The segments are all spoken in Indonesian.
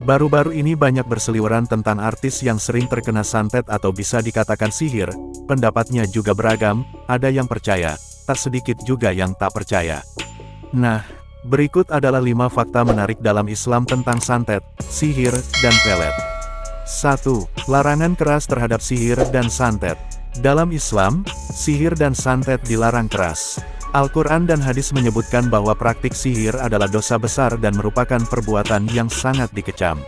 Baru-baru ini banyak berseliweran tentang artis yang sering terkena santet atau bisa dikatakan sihir. Pendapatnya juga beragam, ada yang percaya, tak sedikit juga yang tak percaya. Nah, berikut adalah 5 fakta menarik dalam Islam tentang santet, sihir, dan pelet. 1. Larangan keras terhadap sihir dan santet. Dalam Islam, sihir dan santet dilarang keras. Al-Quran dan hadis menyebutkan bahwa praktik sihir adalah dosa besar dan merupakan perbuatan yang sangat dikecam.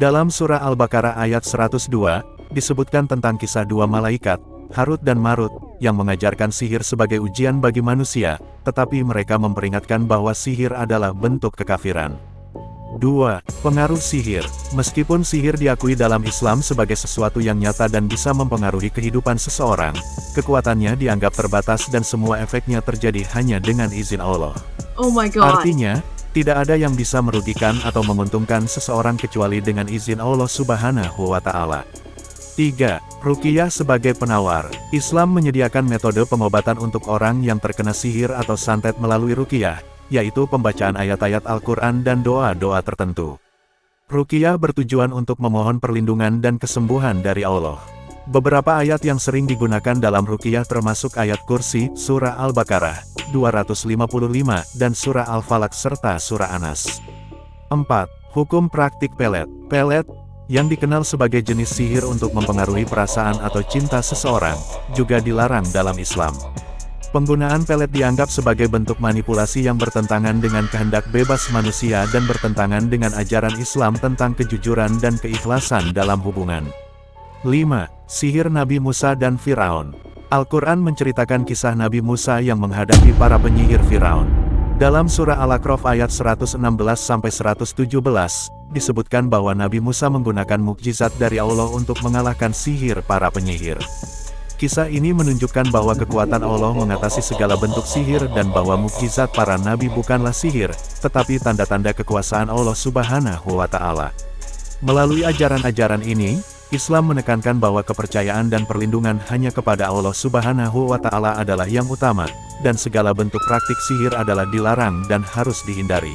Dalam surah Al-Baqarah ayat 102, disebutkan tentang kisah dua malaikat, Harut dan Marut, yang mengajarkan sihir sebagai ujian bagi manusia, tetapi mereka memperingatkan bahwa sihir adalah bentuk kekafiran. 2. Pengaruh sihir. Meskipun sihir diakui dalam Islam sebagai sesuatu yang nyata dan bisa mempengaruhi kehidupan seseorang, kekuatannya dianggap terbatas dan semua efeknya terjadi hanya dengan izin Allah. Oh my God. Artinya, tidak ada yang bisa merugikan atau menguntungkan seseorang kecuali dengan izin Allah Subhanahu wa Ta'ala. 3. Ruqyah sebagai penawar. Islam menyediakan metode pengobatan untuk orang yang terkena sihir atau santet melalui ruqyah, yaitu pembacaan ayat-ayat Al-Quran dan doa-doa tertentu. Ruqyah bertujuan untuk memohon perlindungan dan kesembuhan dari Allah. Beberapa ayat yang sering digunakan dalam ruqyah termasuk ayat Kursi, surah Al-Baqarah 255, dan surah Al-Falaq serta surah Anas. 4. Hukum praktik pelet. Pelet, yang dikenal sebagai jenis sihir untuk mempengaruhi perasaan atau cinta seseorang, juga dilarang dalam Islam. Penggunaan pelet dianggap sebagai bentuk manipulasi yang bertentangan dengan kehendak bebas manusia dan bertentangan dengan ajaran Islam tentang kejujuran dan keikhlasan dalam hubungan. 5. Sihir Nabi Musa dan Firaun. Al-Quran menceritakan kisah Nabi Musa yang menghadapi para penyihir Firaun. Dalam surah Al-A'raf ayat 116-117, disebutkan bahwa Nabi Musa menggunakan mukjizat dari Allah untuk mengalahkan sihir para penyihir. Kisah ini menunjukkan bahwa kekuatan Allah mengatasi segala bentuk sihir dan bahwa mukjizat para nabi bukanlah sihir, tetapi tanda-tanda kekuasaan Allah Subhanahu wa Ta'ala. Melalui ajaran-ajaran ini, Islam menekankan bahwa kepercayaan dan perlindungan hanya kepada Allah Subhanahu wa Ta'ala adalah yang utama, dan segala bentuk praktik sihir adalah dilarang dan harus dihindari.